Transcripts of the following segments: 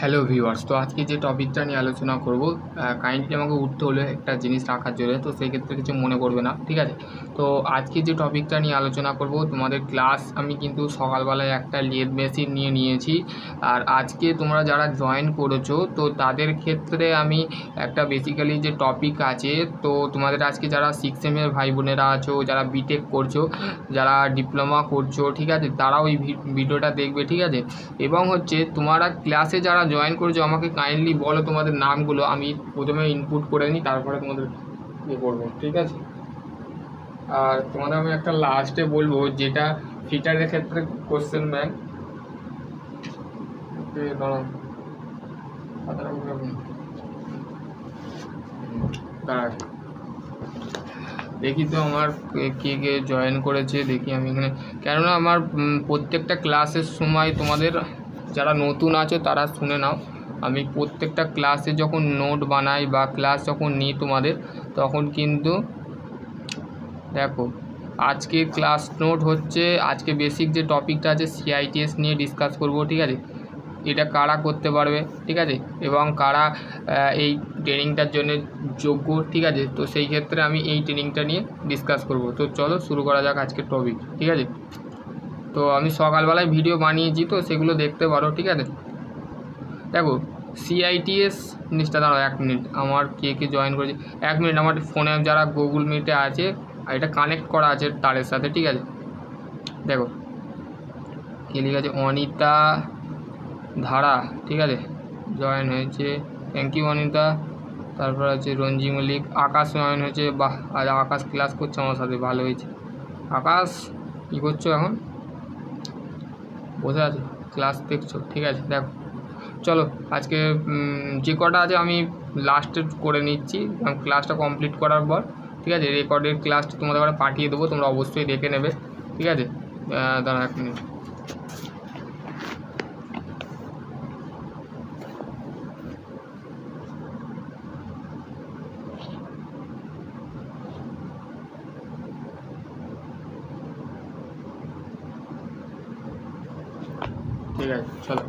Hello viewers, তো আজকে যে টপিকটা নিয়ে আলোচনা করব, কাইন্ডলি আমাকে উঠতে হলো একটা জিনিস রাখার জন্য, তো সেই ক্ষেত্রে কিছু মনে করবে না, ঠিক আছে? তো আজকে যে টপিকটা নিয়ে আলোচনা করব, তোমাদের ক্লাস আমি কিন্তু সকালবেলায় একটা লেদ মেশিন নিয়েছি। আর আজকে তোমরা যারা জয়েন করেছো তো তাদের ক্ষেত্রে আমি একটা বেসিক্যালি যে টপিক আছে, তো তোমাদের আজকে যারা 6 ভাই বোনেরা আছো, যারা বিটেক করছো, যারা ডিপ্লোমা করছো, ঠিক আছে, তারাও এই ভিডিওটা দেখবে, ঠিক আছে? এবং হচ্ছে তোমরা ক্লাসে যারা জয়েন করেছো আমাকে কাইন্ডলি বলো তোমাদের নামগুলো, আমি প্রথমে ইনপুট করে নিই, তারপরে তোমাদের ইয়ে করবো, ঠিক আছে? আর তোমাদের আমি একটা লাস্টে বলবো, যেটা ফিটারের ক্ষেত্রে কোশ্চেন ব্যাংক, দাঁড়া দেখি তো আমার কে কে জয়েন করেছে, দেখি আমি এখানে, কেননা আমার প্রত্যেকটা ক্লাসের সময় তোমাদের যারা নতুন আছো তারা শুনে নাও, আমি প্রত্যেকটা ক্লাসে যখন নোট বানাই বা ক্লাস যখন নিই তোমাদের, তখন কিন্তু দেখো আজকে ক্লাস নোট হচ্ছে, আজকে বেসিক যে টপিকটা আছে সিআইটিএস নিয়ে ডিসকাস করব, ঠিক আছে? এটা কারা করতে পারবে, ঠিক আছে, এবং কারা এই ট্রেনিংটার জন্য যোগ্য, ঠিক আছে? তো সেই ক্ষেত্রে আমি এই ট্রেনিংটা নিয়ে ডিসকাস করব। তো চলো শুরু করা যাক আজকের টপিক, ঠিক আছে? তো আমি সকালবেলায় ভিডিও বানিয়েছি, তো সেগুলো দেখতে পারো, ঠিক আছে? দেখো সিআইটিএস জিনিসটা, দাঁড়াও 1 মিনিট, আমার কে জয়েন করেছে 1 মিনিট, আমার ফোনে যারা গুগল মিটে আছে আর এটা কানেক্ট করা আছে তারের সাথে, ঠিক আছে? দেখো কে লিখে আছে, অনিতা ধারা, ঠিক আছে, জয়েন হয়েছে, থ্যাংক ইউ অনিতা। তারপর আছে রঞ্জি মল্লিক, আকাশ জয়েন হয়েছে, বাহ, আজ আকাশ ক্লাস করছে আমার সাথে, ভালো হয়েছে। আকাশ কী করছো এখন? বসে আছো, ক্লাস দেখছো, ঠিক আছে? দেখো চলো আজকে যে কটা আছে আমি লাস্টে করে নিচ্ছি, ক্লাসটা কমপ্লিট করার পর, ঠিক আছে? রেকর্ডের ক্লাসটা তোমাদের ঘরে পাঠিয়ে দেবো, তোমরা অবশ্যই দেখে নেবে, ঠিক আছে? দাঁড়া 1 মিনিট। ঠিক আছে চলো,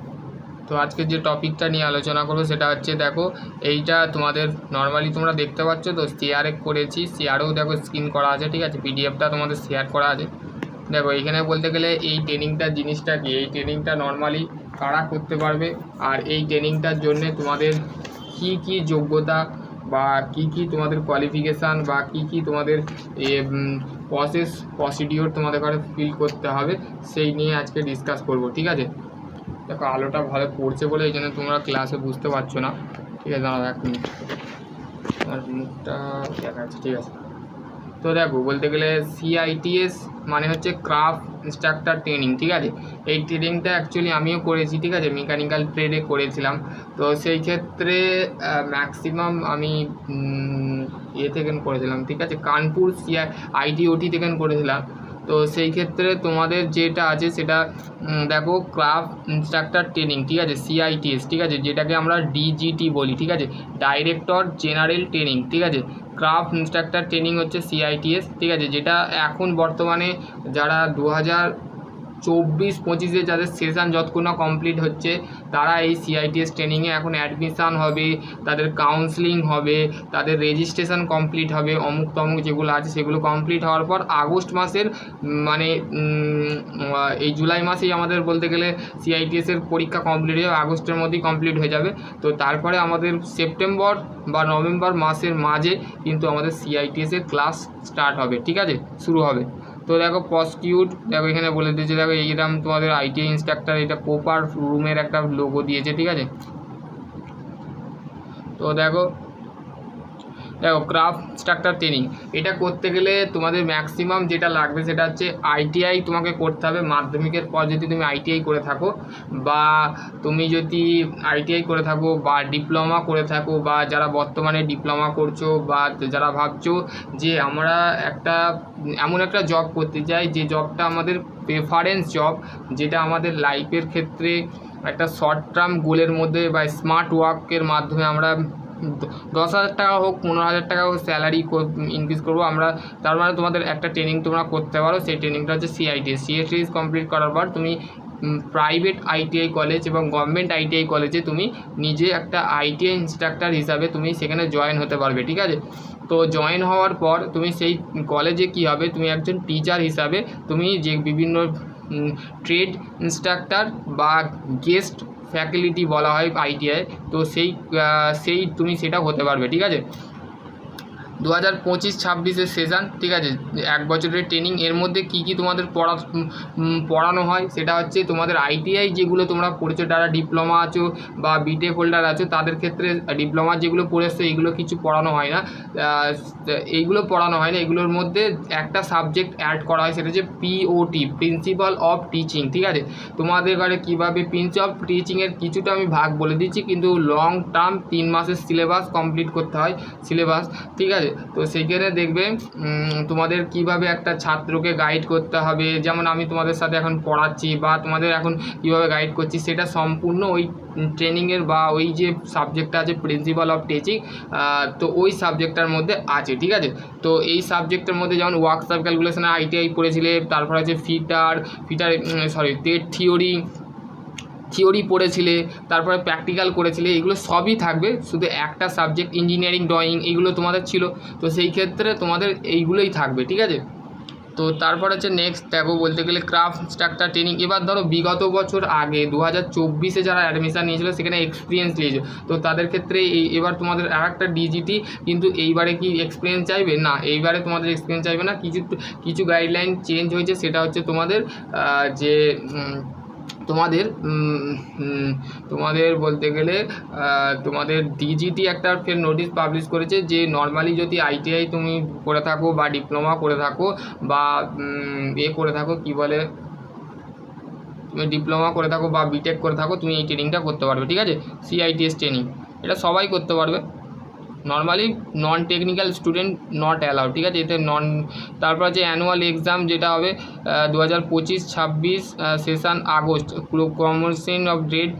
তো আজকে যে টপিকটা নিয়ে আলোচনা করবো সেটা হচ্ছে, দেখো এইটা তোমাদের নর্মালি তোমরা দেখতে পাচ্ছ, তো শেয়ারে করেছি, শেয়ারেও দেখো স্ক্রিন করা আছে, ঠিক আছে? পিডিএফটা তোমাদের শেয়ার করা আছে। দেখো এইখানে বলতে গেলে এই ট্রেনিংটার জিনিসটা কি, এই ট্রেনিংটা নর্মালি কারা করতে পারবে, আর এই ট্রেনিংটার জন্যে তোমাদের কি কি যোগ্যতা বা কি কি তোমাদের কোয়ালিফিকেশান বা কি কি তোমাদের প্রসিডিওর তোমাদের ঘরে ফিল করতে হবে, সেই নিয়ে আজকে ডিসকাস করব, ঠিক আছে? দেখো আলোটা ভালো পড়ছে বলে এই জন্য তোমরা ক্লাসে বুঝতে পারছো না, ঠিক আছে? দাঁড়াও 1 মিনিট, আমার মুখটা দেখা যাচ্ছে, ঠিক আছে? তো দেখো বলতে গেলে সিআইটিএস মানে হচ্ছে ক্রাফট ইনস্ট্রাক্টর ট্রেনিং, ঠিক আছে? এই ট্রেনিংটা অ্যাকচুয়ালি আমিও করেছি, ঠিক আছে? মেকানিক্যাল ট্রেডে করেছিলাম। তো সেই ক্ষেত্রে ম্যাক্সিমাম আমি থেকে করেছিলাম, ঠিক আছে? কানপুর আইটিওটি থেকে করেছিলাম। তো সেই ক্ষেত্রে তোমাদের যেটা আছে সেটা দেখো ক্রাফট ইনস্ট্রাক্টর ট্রেনিং, ঠিক আছে? সিআইটিএস, ঠিক আছে, যেটাকে আমরা ডিজিটি বলি, ঠিক আছে? ডাইরেক্টর জেনারেল ট্রেনিং, ঠিক আছে? ক্রাফট ইনস্ট্রাক্টর ট্রেনিং হচ্ছে সিআইটিএস, ঠিক আছে? যেটা এখন বর্তমানে যারা 2024-25 যাদের সেশন যতক্ষণ না কমপ্লিট হচ্ছে, তারা এই সিআইটিএস ট্রেনিংয়ে এখন অ্যাডমিশান হবে, তাদের কাউন্সেলিং হবে, তাদের রেজিস্ট্রেশন কমপ্লিট হবে, অমুক তমুক যেগুলো আছে সেগুলো কমপ্লিট হওয়ার পর আগস্ট মাসের মানে এই জুলাই মাসেই আমাদের বলতে গেলে সিআইটিএসের পরীক্ষা কমপ্লিট হয়ে যাবে, আগস্টের মধ্যেই কমপ্লিট হয়ে যাবে। তো তারপরে আমাদের সেপ্টেম্বর বা নভেম্বর মাসের মাঝে কিন্তু আমাদের সিআইটিএসের ক্লাস স্টার্ট হবে, ঠিক আছে, শুরু হবে। তো দেখো প্রসিকিউট, দেখো এখানে বলে দিয়েছে, দেখো এইরকম তোমাদের আইটিআই ইনস্ট্রাক্টর, এটা প্রপার রুমের একটা লোগো দিয়েছে, ঠিক আছে? তো দেখো ক্রাফট ইনস্ট্রাক্টর ট্রেনিং, এটা করতে গেলে তোমাদের ম্যাক্সিমাম যেটা লাগবে সেটা হচ্ছে আইটিআই তোমাকে করতে হবে। মাধ্যমিকের পর যদি তুমি আইটিআই করে থাকো, বা তুমি যদি আইটিআই করে থাকো বা ডিপ্লোমা করে থাকো, বা যারা বর্তমানে ডিপ্লোমা করছো, বা যারা ভাবছো যে আমরা একটা এমন একটা জব করতে চাই যে জবটা আমাদের প্রেফারেন্স জব, যেটা আমাদের লাইফের ক্ষেত্রে একটা শর্ট টার্ম গোলের মধ্যে বা স্মার্ট ওয়ার্কের মাধ্যমে আমরা 10,000 টাকা হোক 15,000 টাকা হোক স্যালারি ইনক্রিজ করবো আমরা, তার মানে তোমাদের একটা ট্রেনিং তোমরা করতে পারো। সেই ট্রেনিংটা হচ্ছে সিআইটিএস কমপ্লিট করার পর তুমি প্রাইভেট আইটিআই কলেজ এবং গভর্নমেন্ট আইটিআই কলেজে তুমি নিজে একটা আইটিআই ইনস্ট্রাক্টর হিসাবে তুমি সেখানে জয়েন হতে পারবে, ঠিক আছে। তো জয়েন হওয়ার পর তুমি সেই কলেজে কী হবে, তুমি একজন টিচার হিসাবে তুমি যে বিভিন্ন ট্রেড ইনস্ট্রাক্টর বা গেস্ট ফ্যাকাল্টি বলা হয় আইটিআই, তো সেই তুমি সেটা হতে পারবে, ঠিক আছে। 2025-26 সেশন, ঠিক আছে, 1 বছরের ট্রেনিং। এর মধ্যে কী কী তোমাদের পড়ানো হয় সেটা হচ্ছে তোমাদের আইটিআই যেগুলো তোমরা পড়েছো, যারা ডিপ্লোমা আছো বা বিটেক হোল্ডার আছো, তাদের ক্ষেত্রে ডিপ্লোমা যেগুলো পড়েছো এইগুলো কিছু পড়ানো হয় না, এগুলোর মধ্যে একটা সাবজেক্ট অ্যাড করা হয়, সেটা হচ্ছে পিওটি, প্রিন্সিপাল অফ টিচিং, ঠিক আছে। তোমাদের ঘরে কীভাবে প্রিন্সিপাল অফ টিচিংয়ের কিছুটা আমি ভাগ বলে দিচ্ছি, কিন্তু লং টার্ম 3 মাসের সিলেবাস কমপ্লিট করতে হয়, ঠিক আছে। তো সেইখানে দেখবে তোমাদের কিভাবে একটা ছাত্রকে গাইড করতে হবে, যেমন আমি তোমাদের সাথে এখন পড়াচ্ছি বা তোমাদের এখন কিভাবে গাইড করছি, সেটা সম্পূর্ণ ওই ট্রেনিংয়ের বা ওই যে সাবজেক্টটা আছে প্রিন্সিপাল অফ টিচিং, তো ওই সাবজেক্টটার মধ্যে আছে, ঠিক আছে। তো এই সাবজেক্টের মধ্যে যেমন ওয়ার্কশপ ক্যালকুলেশনে আইটিআই পড়েছিলে, তারপর আছে টেট থিওরি পড়েছিলে, তারপরে প্র্যাকটিক্যাল করেছিলে, এগুলো সবই থাকবে, শুধু একটা সাবজেক্ট ইঞ্জিনিয়ারিং ড্রয়িং এইগুলো তোমাদের ছিল, তো সেই ক্ষেত্রে তোমাদের এইগুলোই থাকবে, ঠিক আছে। তো তারপর হচ্ছে নেক্সট দেখো বলতে গেলে ক্রাফট ইনস্ট্রাক্টর ট্রেনিং। এবার ধরো বিগত বছর আগে 2024-এ যারা অ্যাডমিশান নিয়েছিল সেখানে এক্সপিরিয়েন্স নিয়েছে, তো তাদের ক্ষেত্রে এবার তোমাদের আর একটা ডিজিটি, কিন্তু এইবারে কি এক্সপিরিয়েন্স চাইবে না, এইবারে তোমাদের এক্সপিরিয়েন্স চাইবে না, কিছু গাইডলাইন চেঞ্জ হয়েছে, সেটা হচ্ছে তোমাদের যে তোমাদের বলতে গেলে তোমাদের ডিজিটি একটা ফের নোটিশ পাবলিশ করেছে যে নর্মালি যদি আইটিআই তুমি করে থাকো বা ডিপ্লোমা করে থাকো বা করে থাকো কী বলে, তুমি ডিপ্লোমা করে থাকো বা বিটেক করে থাকো, তুমি এই ট্রেনিংটা করতে পারবে, ঠিক আছে। সিআইটিএস ট্রেনিং এটা সবাই করতে পারবে, normally non technical student not allowed, ঠিক আছে। এতে তারপর যে অ্যানুয়াল এক্সাম যেটা হবে 2025-26 session August, commission of date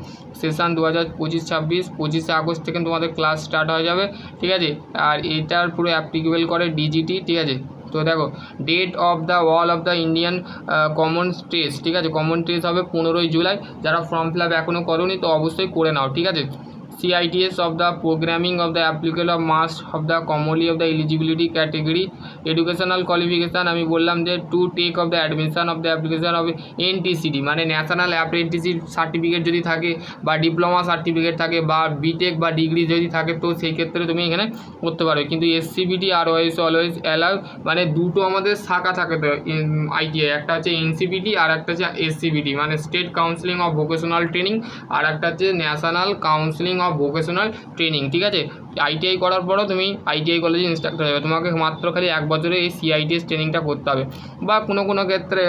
session 2025-26, 25শে আগস্ট থেকে তোমাদের ক্লাস স্টার্ট হয়ে যাবে, ঠিক আছে। আর এটার পুরো অ্যাপ্লিকেবল করে ডিজিটি, ঠিক আছে। তো দেখো date of the wall of the Indian common test, ঠিক আছে, কমন টেস্ট হবে 15ই জুলাই। যারা ফর্ম ফিল আপ এখনও করোনি তো অবশ্যই করে নাও, ঠিক আছে। CITS of the programming of the applicable of mass of the commonly of the eligibility category educational qualification আমি বললাম যে to take of the admission of the application of NTCD মানে ন্যাশনাল অ্যাপ্রেন্টিসশিপ সার্টিফিকেট যদি থাকে বা diploma certificate থাকে বা B Tech বা ডিগ্রি যদি থাকে, তো সেই ক্ষেত্রে তুমি এখানে করতে পারবে। কিন্তু SCBT আর অলওয়েজ অ্যালাউ, মানে দুটো আমাদের শাখা থাকে তো আইটিআই, একটা হচ্ছে NCBT আর একটা হচ্ছে SCBT মানে state counselling of vocational training, আর একটা হচ্ছে national counselling of vocational training, ঠিক আছে। আইটিআই করার পরও তুমি আইটিআই কলেজে ইনস্ট্রাক্টর হবে, তোমাকে মাত্র খালি 1 বছরে এই CITS ট্রেনিংটা করতে হবে, বা কোনো ক্ষেত্রে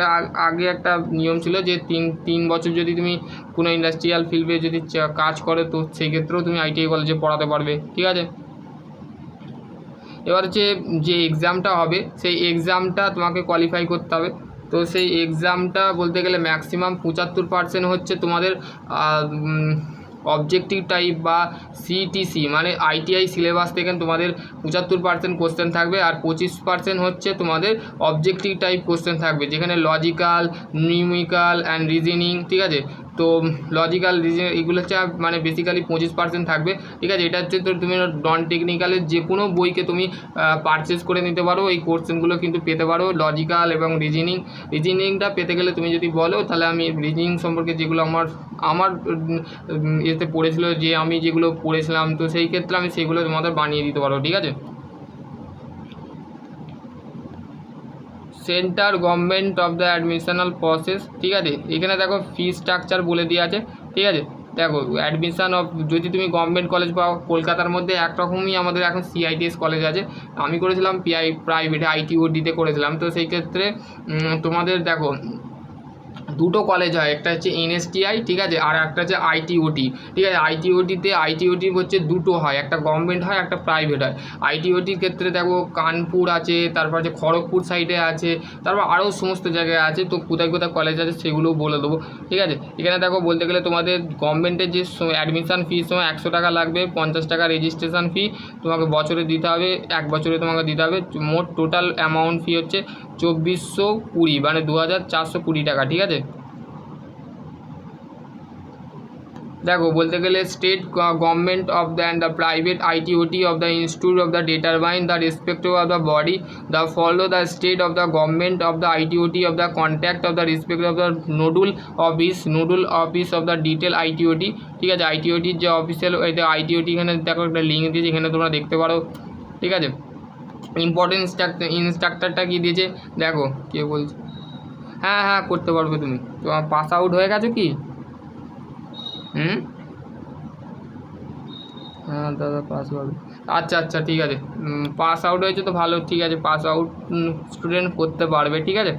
আগে একটা নিয়ম ছিল যে 3 বছর যদি তুমি কোনো ইন্ডাস্ট্রিয়াল ফিল্ডে যদি কাজ করো, তো সেই ক্ষেত্রেও তুমি আইটিআই কলেজে পড়াতে পারবে, ঠিক আছে। এবার হচ্ছে যে এক্সামটা হবে সেই এক্সামটা তোমাকে কোয়ালিফাই করতে হবে, তো সেই এক্সামটা বলতে গেলে ম্যাক্সিমাম 75% হচ্ছে তোমাদের অবজেক্টিভ টাইপ বা CTC মানে আইটিআই সিলেবাস থেকে তোমাদের 75% কোশ্চেন থাকবে, আর 25% হচ্ছে তোমাদের অবজেক্টিভ টাইপ কোশ্চেন থাকবে, যেখানে লজিক্যাল, নিউমেরিক্যাল অ্যান্ড রিজনিং, ঠিক আছে। তো লজিক্যাল রিজনিং এগুলো হচ্ছে মানে বেসিক্যালি 25% থাকবে, ঠিক আছে। এটা হচ্ছে তো তুমি নন টেকনিক্যালের যে কোনো বইকে তুমি পারচেস করে নিতে পারো, এই কোশ্চেনগুলো কিন্তু পেতে পারো লজিক্যাল এবং রিজনিংটা পেতে গেলে তুমি যদি বলো, তাহলে আমি রিজনিং সম্পর্কে যেগুলো আমার এতে পড়েছিল, যে আমি যেগুলো পড়েছিলাম, তো সেই ক্ষেত্রে আমি সেগুলো তোমাদের বানিয়ে দিতে পারবো, ঠিক আছে। Centre government of the admissional process, ঠিক আছে। এখানে দেখো ফি স্ট্রাকচার বলে দেওয়া আছে, ঠিক আছে। দেখো অ্যাডমিশান অফ, যদি তুমি গভর্নমেন্ট কলেজ পাও কলকাতার মধ্যে একরকমই আমাদের এখন CITS কলেজ আছে, আমি করেছিলাম প্রাইভেটে ITOT-তে করেছিলাম, তো সেই ক্ষেত্রে তোমাদের দেখো দুটো কলেজ হয়, একটা হচ্ছে NSTI, ঠিক আছে, আর একটা হচ্ছে ITOT, ঠিক আছে। ITOT হচ্ছে দুটো হয়, একটা গভর্নমেন্ট হয় একটা প্রাইভেট হয়। ITOTর ক্ষেত্রে দেখো কানপুর আছে, তারপর হচ্ছে খড়গপুর সাইডে আছে, তারপর আরও সমস্ত জায়গায় আছে, তো কোথায় কলেজ আছে সেগুলোও বলে দেবো, ঠিক আছে। এখানে দেখো বলতে গেলে তোমাদের গভর্নমেন্টের যে অ্যাডমিশান ফিস সময় 100 টাকা লাগবে, 50 টাকা রেজিস্ট্রেশন ফি তোমাকে বছরে দিতে হবে, 1 বছরে তোমাকে দিতে হবে, মোট টোটাল অ্যামাউন্ট ফি হচ্ছে 2420 মানে 2420 টাকা, ঠিক আছে। দেখো বলতে গেলে state government of the and the private ITOT of the institute of the determine the respective of the body the follow the state of the government of the ITOT of the contact of the respective of the nodal office of the detail ITOT. ঠিক আছে, আইটিওটির যে official আইটিওটি এখানে দেখো একটা link দিয়েছে, এখানে তোমরা দেখতে পারো। ঠিক আছে, ইম্পর্টেন্ট ইনস্ট্রাক্টরটা কী দিয়েছে দেখো, কে বলছে, হ্যাঁ হ্যাঁ করতে পারবে তুমি। তোমার পাস আউট হয়ে গেছো কি? হ্যাঁ দাদা পাস আউট, আচ্ছা আচ্ছা ঠিক আছে, পাস আউট হয়েছে তো ভালো, ঠিক আছে, পাস আউট স্টুডেন্ট করতে পারবে। ঠিক আছে,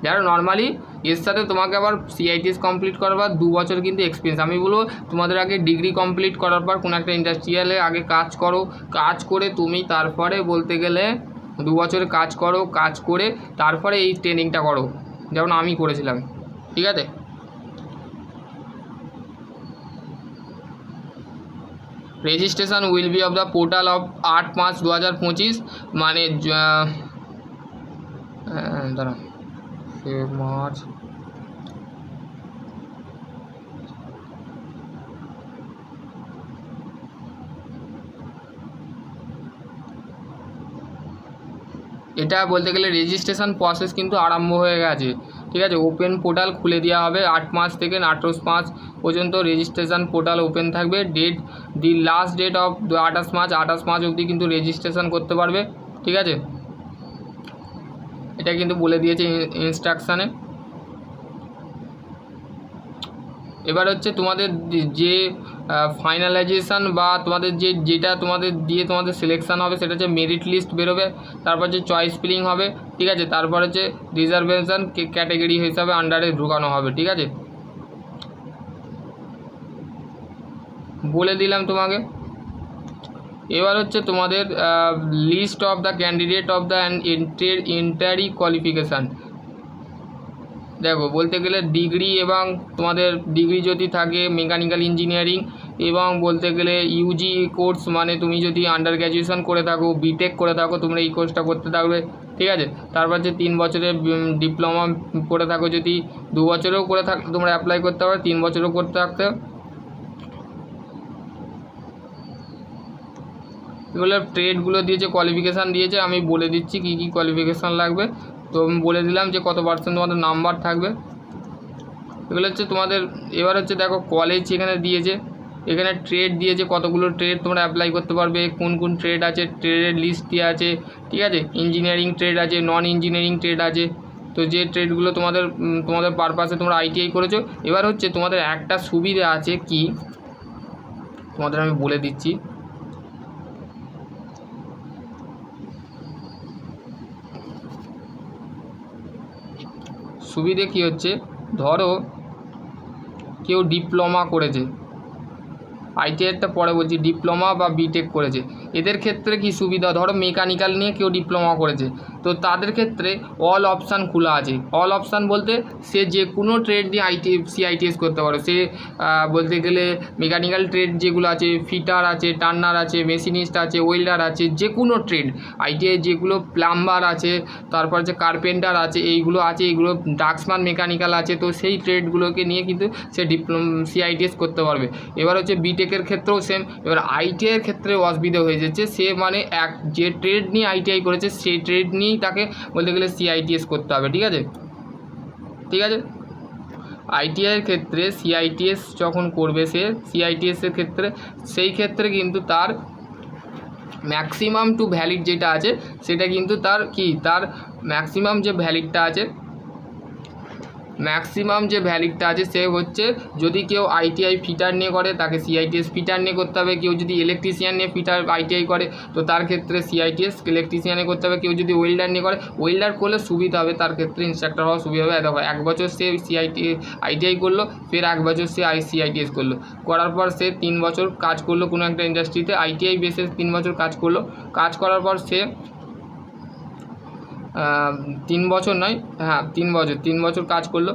যারা নর্মালি এর সাথে তোমাকে আবার সিআইটিএস কমপ্লিট করবার 2 বছর কিন্তু এক্সপিরিয়েন্স। আমি বলবো তোমাদের আগে ডিগ্রি কমপ্লিট করার পর কোনো একটা ইন্ডাস্ট্রিয়ালে আগে কাজ করো, কাজ করে তুমি তারপরে বলতে গেলে 2 বছর কাজ করো, কাজ করে তারপরে এই ট্রেনিংটা করো, যেমন আমি করেছিলাম। ঠিক আছে, registration will be of the portal of 8/5/2025, মানে দাঁড়া মার্চ, এটা বলতে গেলে রেজিস্ট্রেশন প্রসেস কিন্তু আরম্ভ হয়ে গেছে। ঠিক আছে, ওপেন পোর্টাল খুলে দেওয়া হবে 8 মার্চ থেকে 28 মার্চ পর্যন্ত রেজিস্ট্রেশন পোর্টাল ওপেন থাকবে। The last date of 28 March অবধি কিন্তু রেজিস্ট্রেশন করতে পারবে। ঠিক আছে, এটা কিন্তু বলে দিয়েছে ইনস্ট্রাকশানে। এবার হচ্ছে তোমাদের যে ফাইনালাইজেশান বা তোমাদের যেটা তোমাদের দিয়ে তোমাদের সিলেকশান হবে সেটা হচ্ছে মেরিট লিস্ট বেরোবে, তারপর হচ্ছে চয়েস ফিলিং হবে। ঠিক আছে, তারপর হচ্ছে রিজার্ভেশন ক্যাটাগরি হিসাবে আন্ডারে ঢুকানো হবে। ঠিক আছে, বলে দিলাম তোমাকে। এবার হচ্ছে তোমাদের list of the candidate of the entry qualification. দেখো বলতে গেলে ডিগ্রি এবং তোমাদের ডিগ্রি যদি থাকে মেকানিক্যাল ইঞ্জিনিয়ারিং এবং বলতে গেলে ইউজি কোর্স, মানে তুমি যদি আন্ডার গ্র্যাজুয়েশন করে থাকো, বিটেক করে থাকো, তোমরা এই কোর্সটা করতে থাকবে। ঠিক আছে, তারপর যে 3 বছরের ডিপ্লোমা করে থাকো, যদি 2 বছরেও করে থাকলে তোমরা অ্যাপ্লাই করতে পারো, 3 বছরেও করতে থাকতে। এগুলো ট্রেডগুলো দিয়েছে, কোয়ালিফিকেশান দিয়েছে, আমি বলে দিচ্ছি কী কী কোয়ালিফিকেশান লাগবে। তো আমি বলে দিলাম যে কত পার্সেন্ট তোমাদের নাম্বার থাকবে, এগুলো হচ্ছে তোমাদের। এবার হচ্ছে দেখো কলেজ এখানে দিয়েছে, এখানে ট্রেড দিয়েছে, কতগুলো ট্রেড তোমরা অ্যাপ্লাই করতে পারবে, কোন কোন ট্রেড আছে, ট্রেডের লিস্ট দেওয়া আছে। ঠিক আছে, ইঞ্জিনিয়ারিং ট্রেড আছে, নন ইঞ্জিনিয়ারিং ট্রেড আছে। তো যে ট্রেডগুলো তোমাদের পারপাসে তোমরা আইটিআই করেছো। এবার হচ্ছে তোমাদের একটা সুবিধা আছে কি, তোমাদের আমি বলে দিচ্ছি। সুবিধে কি হচ্ছে, ধরো কেউ ডিপ্লোমা করেছে, আইটিআইটা পরে বলছি, ডিপ্লোমা বা বিটেক করেছে, এদের ক্ষেত্রে কি সুবিধা, ধরো মেকানিক্যাল নিয়ে কেউ ডিপ্লোমা করেছে, তো তাদের ক্ষেত্রে অল অপশান খোলা আছে। অল অপশান বলতে সে যে কোনো ট্রেড নিয়ে সিআইটিএস করতে পারে। সে বলতে গেলে মেকানিক্যাল ট্রেড যেগুলো আছে, ফিটার আছে, টার্নার আছে, মেশিনিস্ট আছে, ওয়েল্ডার আছে, যে কোনো ট্রেড আইটিআই যেগুলো, প্লাম্বার আছে, তারপর যে কার্পেন্টার আছে, এইগুলো আছে, এইগুলো ডাক্সম্যান মেকানিক্যাল আছে, তো সেই ট্রেডগুলোকে নিয়ে কিন্তু সে সিআইটিএস করতে পারবে। এবার হচ্ছে বিটেকের ক্ষেত্রেও সেম। এবার আইটিআইয়ের ক্ষেত্রে অসুবিধা হয়ে যাচ্ছে, সে মানে যে ট্রেড নিয়ে আইটিআই করেছে সেই ট্রেড নিয়েই তাকে বলতে গেলে সিআইটিএস করতে হবে। ঠিক আছে, ঠিক আছে, আইটিআইয়ের ক্ষেত্রে সিআইটিএস যখন করবে, সে সিআইটিএসের ক্ষেত্রে সেই ক্ষেত্রে কিন্তু তার ম্যাক্সিমাম টু ভ্যালিড যেটা আছে সেটা কিন্তু তার ম্যাক্সিমাম যে ভ্যালিডটা আছে, সে হচ্ছে যদি কেউ আইটিআই ফিটার নিয়ে করে তাকে সিআইটিএস ফিটার নিয়ে করতে হবে, কেউ যদি ইলেকট্রিশিয়ান নিয়ে ফিটার আইটিআই করে তো তার ক্ষেত্রে সিআইটিএস ইলেকট্রিশিয়ানে করতে হবে, কেউ যদি ওয়েল্ডার নিয়ে করে, ওয়েল্ডার করলে সুবিধা হবে, তার ক্ষেত্রে ইনস্ট্রাক্টর হওয়া সুবিধা হবে। দেখো 1 বছর সে আইটিআই করলো, ফের 1 বছর সে সিআইটিএস করলো, করার পর সে 3 বছর কাজ করলো কোনো একটা ইন্ডাস্ট্রিতে, আইটিআই বেসে 3 বছর কাজ করলো, কাজ করার পর সে 3 বছর নয়, হ্যাঁ 3 বছর কাজ করলো,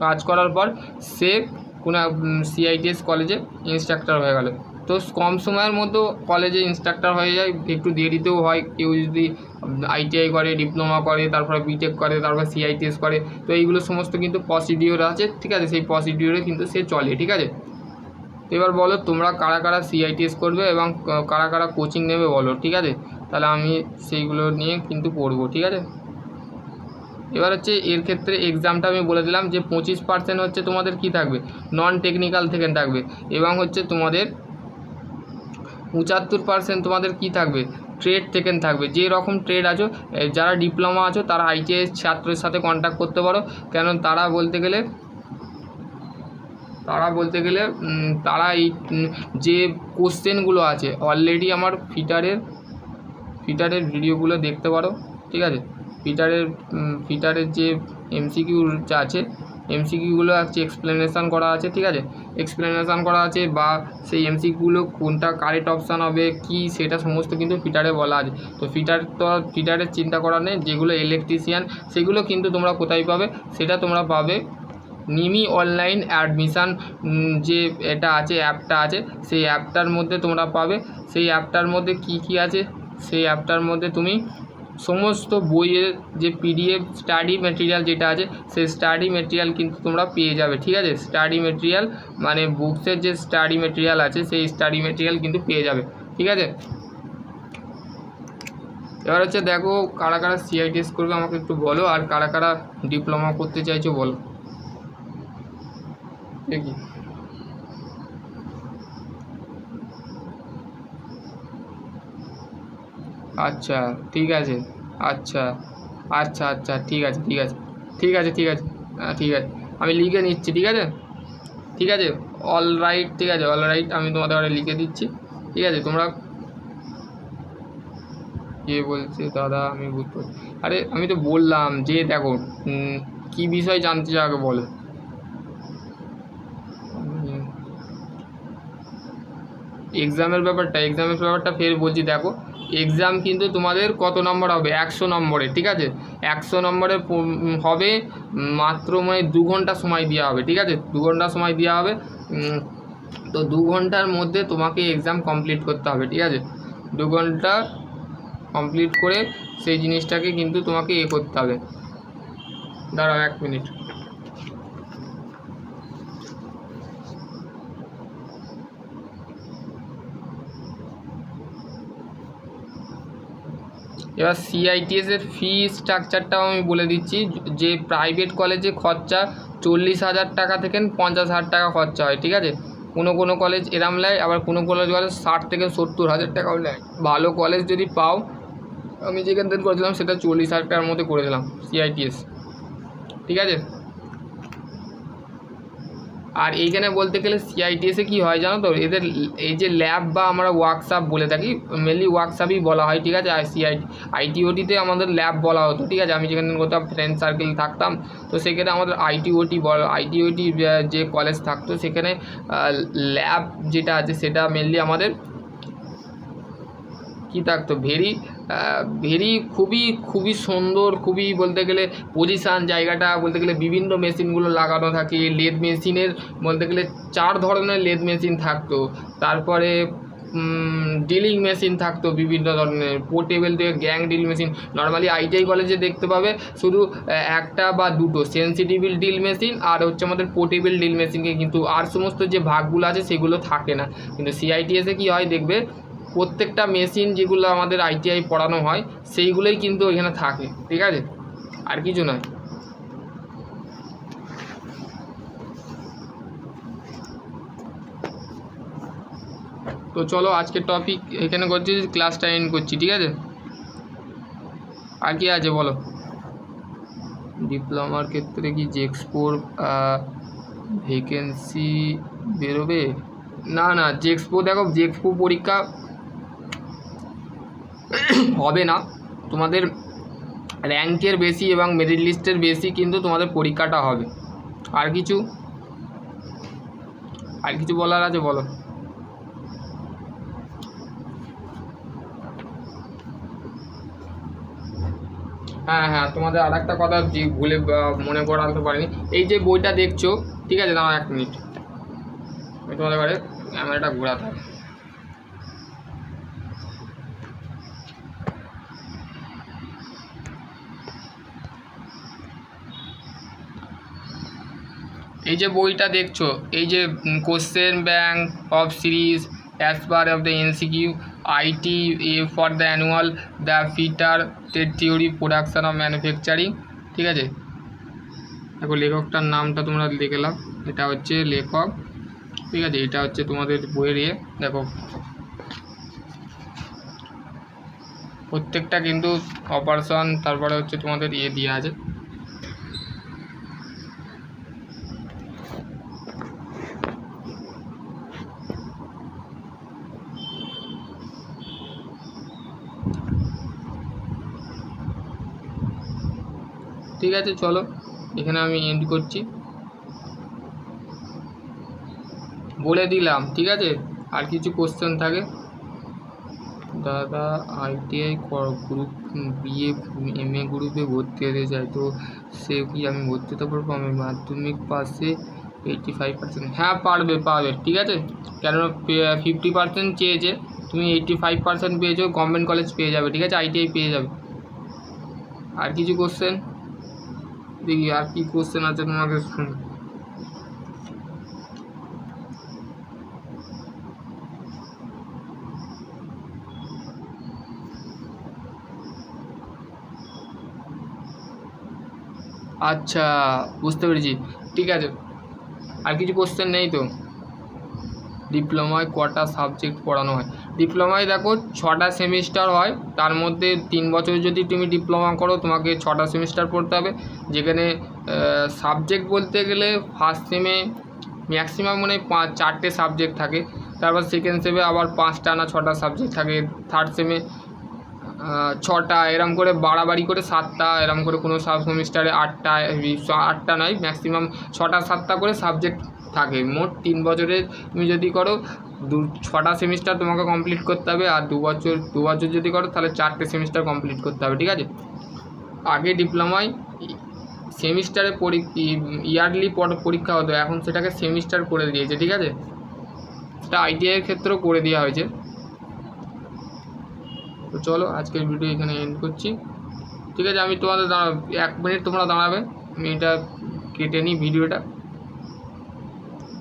কাজ করার পর সে কোনো সিআইটিএস কলেজে ইনস্ট্রাক্টর হয়ে গেল। তো কম সময়ের মধ্যে কলেজে ইনস্ট্রাক্টর হয়ে যায়, একটু দেরিতেও হয়, কেউ যদি ITI করে, ডিপ্লোমা করে, তারপরে বিটেক করে, তারপরে CITS করে। তো এইগুলো সমস্ত কিন্তু প্রসিডিওর আছে, ঠিক আছে, সেই প্রসিডিওরে কিন্তু সে চলে, ঠিক আছে। এবার বলো তোমরা কারা কারা CITS করবে এবং কারা কারা কোচিং নেবে বলো, ঠিক আছে, তাহলে আমি সেইগুলো নিয়ে কিন্তু পড়বো, ঠিক আছে। এবার হচ্ছে এর ক্ষেত্রে এক্সামটা আমি বলে দিলাম যে 25% হচ্ছে তোমাদের কি থাকবে, নন টেকনিক্যাল থেকে থাকবে, এবং হচ্ছে তোমাদের 75% তোমাদের কি থাকবে, ট্রেড থেকে থাকবে। যে রকম ট্রেড আছো, যারা ডিপ্লোমা আছো তারা ITI ছাত্রের সাথে কন্ট্যাক্ট করতে পারো, কেন তারা বলতে গেলে তারা এই যে কোশ্চেনগুলো আছে অলরেডি আমার ফিটারের ভিডিওগুলো দেখতে পারো, ঠিক আছে। ফিটারের যে MCQ আছে, MCQগুলো আছে এক্সপ্লেনেশান করা আছে, ঠিক আছে, এক্সপ্লেনেশান করা আছে, বা সেই MCQগুলো কোনটা কারেক্ট অপশান হবে কি সেটা সমস্ত কিন্তু ফিটারে বলা আছে। তো ফিটারের চিন্তা করা নেই, যেগুলো ইলেকট্রিশিয়ান সেগুলো কিন্তু তোমরা কোথায় পাবে, সেটা তোমরা পাবে নিমি অনলাইন অ্যাডমিশান যে এটা আছে, অ্যাপটা আছে, সেই অ্যাপটার মধ্যে তোমরা পাবে। সেই অ্যাপটার মধ্যে কি আছে, সেই অ্যাপটার মধ্যে তুমি সমস্ত বইয়ের যে PDF স্টাডি মেটেরিয়াল যেটা আছে সেই স্টাডি মেটেরিয়াল কিন্তু তোমরা পেয়ে যাবে, ঠিক আছে। স্টাডি মেটেরিয়াল মানে বুকসের যে স্টাডি মেটেরিয়াল আছে সেই স্টাডি মেটেরিয়াল কিন্তু পেয়ে যাবে, ঠিক আছে। এবার হচ্ছে দেখো কারা কারা CITS করবে আমাকে একটু বলো, আর কারা কারা ডিপ্লোমা করতে চাইছো বলো দেখি। আচ্ছা ঠিক আছে, আচ্ছা আচ্ছা আচ্ছা ঠিক আছে ঠিক আছে ঠিক আছে ঠিক আছে ঠিক আছে, আমি লিখে নিচ্ছি, ঠিক আছে ঠিক আছে, অল রাইট, ঠিক আছে, অল রাইট, আমি তোমাদের ঘরে লিখে দিচ্ছি, ঠিক আছে। তোমরা কে বলছে দাদা, আমি বুঝতে পারছি। আরে আমি তো বললাম যে দেখো কী বিষয় জানতে চাও আগে বলো। এক্সামের ব্যাপারটা ফের বলছি, দেখো এক্সাম কিন্তু তোমাদের কত নম্বর হবে, 100 নম্বরে, ঠিক আছে। 100 নম্বরে হবে, মাত্র মানে 2 ঘন্টা সময় দেওয়া হবে, ঠিক আছে, 2 ঘন্টা সময় দেওয়া হবে। তো 2 ঘন্টার মধ্যে তোমাকে এক্সাম কমপ্লিট করতে হবে, ঠিক আছে। 2 ঘন্টা কমপ্লিট করে সেই জিনিসটাকে কিন্তু তোমাকে করতে হবে। দাঁড়াও 1 মিনিট। এবার CITS এর ফি স্ট্রাকচারটাও আমি বলে দিচ্ছি, যে প্রাইভেট কলেজে খরচা 40,000 টাকা থেকে 50,000 টাকা খরচা হয়, ঠিক আছে। কোনো কলেজ এরম নেয়, আবার কোনো কলেজ 60 থেকে 70,000 টাকাও নেয়। ভালো কলেজ যদি পাও, আমি যেখান থেকে করেছিলাম সেটা 40,000 টাকার মধ্যে করেছিলাম CITS, ঠিক আছে। আর এইখানে বলতে গেলে CITS-এ কী হয় জানো তো, এদের এই যে ল্যাব বা আমরা ওয়ার্কশপ বলে থাকি, মেনলি ওয়ার্কশপই বলা হয়, ঠিক আছে। আর ITOT-তে আমাদের ল্যাব বলা হতো, ঠিক আছে। আমি যেখানে কোথাও ফ্রেন্ড সার্কেল থাকতাম, তো সেখানে আমাদের ITOT যে কলেজ থাকতো সেখানে ল্যাব যেটা আছে সেটা মেনলি আমাদের কী থাকতো, ভেরি খুবই সুন্দর, খুবই বলতে গেলে পজিশান জায়গাটা বলতে গেলে বিভিন্ন মেশিনগুলো লাগানো থাকে। লেদ মেশিনের বলতে গেলে 4 ধরনের লেদ মেশিন থাকতো, তারপরে ড্রিলিং মেশিন থাকতো বিভিন্ন ধরনের, পোর্টেবল থেকে gang drill machine. Normally ITI কলেজে দেখতে পাবে শুধু একটা বা দুটো সেন্সিটিভ ড্রিল মেশিন আর হচ্ছে আমাদের পোর্টেবল ড্রিল মেশিনকে, কিন্তু আর সমস্ত যে ভাগগুলো আছে সেগুলো থাকে না। কিন্তু CITS-এ কী হয় দেখবে, প্রত্যেকটা মেশিন যেগুলো আমাদের ITI পড়ানো হয় সেইগুলোই কিন্তু এখানে থাকে, ঠিক আছে, আর কিছু নয়। তো চলো আজকের টপিক এখানে করছি, ক্লাসটা এন্ড করছি, ঠিক আছে। আর কি আছে বলো। ডিপ্লোমার ক্ষেত্রে কি জেক্সপোর ভ্যাকেন্সি বেরোবে? না জেক্সপো, দেখো জেক্সপো পরীক্ষা হবে না, তোমাদের র্যাঙ্কের বেশি এবং মেরিট লিস্টের বেশি কিন্তু তোমাদের পরীক্ষাটা হবে। আর কিছু বলার আছে বলো। হ্যাঁ তোমাদের আর একটা কথা ভুলে মনে করাতে পারিনি, এই যে বইটা দেখছো, ঠিক আছে, দাঁড়াও 1 মিনিট, আমি তোমাদের ঘরে ক্যামেরাটা ঘোরাতে হবে। এই যে বইটা দেখছো, এই যে question bank of series as per of the NCQ IT for the annual the fitter theory production of manufacturing, ঠিক আছে। দেখো লেখকটার নামটা তোমরা লিখে নাও, এটা হচ্ছে লেখক, ঠিক আছে। এটা হচ্ছে তোমাদের বইয়ের দেখো প্রত্যেকটা কিন্তু অপারেশন, তারপরে হচ্ছে তোমাদের দেওয়া আছে। ঠিক আছে, চলো এখানে আমি এন্ড করছি, বলে দিলাম, ঠিক আছে। আর কিছু কোশ্চেন থাকে, দাদা আইটিআই গ্রুপ বিএ এমএ গ্রুপে ভর্তি হতে চাই, তো সে কি আমি ভর্তি হতে পারবো? আমি মাধ্যমিক পাশে 85%, হ্যাঁ পারবে, ঠিক আছে। কেননা 50% চেয়েছে, তুমি 85% পেয়েছো, গভর্নমেন্ট কলেজ পেয়ে যাবে, ঠিক আছে, আইটিআই পেয়ে যাবে। আর কিছু কোশ্চেন দেখি, আর কি কোশ্চেন আছে তোমাকে শুনি। আচ্ছা, বুঝতে পেরেছি, ঠিক আছে। আর কিছু কোশ্চেন নেই তো? ডিপ্লোমায় কটা সাবজেক্ট পড়ানো হয়? ডিপ্লোমায় দেখো 6টা সেমিস্টার হয়, তার মধ্যে 3 বছর যদি তুমি ডিপ্লোমা করো তোমাকে 6টা সেমিস্টার পড়তে হবে, যেখানে সাবজেক্ট বলতে গেলে ফার্স্ট সেমে ম্যাক্সিমাম মনে হয় 4টে সাবজেক্ট থাকে, তারপর সেকেন্ড সেমে আবার 5টা না 6টা সাবজেক্ট থাকে, থার্ড সেমে 6টা, এরম করে বাড়াবাড়ি করে 7টা, এরম করে কোনো সেমিস্টারে 8টা নয়, ম্যাক্সিমাম 6টা 7টা করে সাবজেক্ট থাকে। মোট 3 বছরে তুমি যদি করো 6টা সেমিস্টার তোমাকে কমপ্লিট করতে হবে, আর 2 বছর যদি করো তাহলে 4টে সেমিস্টার কমপ্লিট করতে হবে, ঠিক আছে। আগে ডিপ্লোমায় সেমিস্টারে ইয়ারলি পরীক্ষা হতো, এখন সেটাকে সেমিস্টার করে দিয়েছে, ঠিক আছে। সেটা আইটিআইয়ের ক্ষেত্রেও করে দেওয়া হয়েছে। তো চলো আজকের ভিডিও এখানে এন্ড করছি, ঠিক আছে। আমি তোমাদের 1 মিনিট তোমরা দাঁড়াবে, আমি এটা কেটে নিই ভিডিওটা।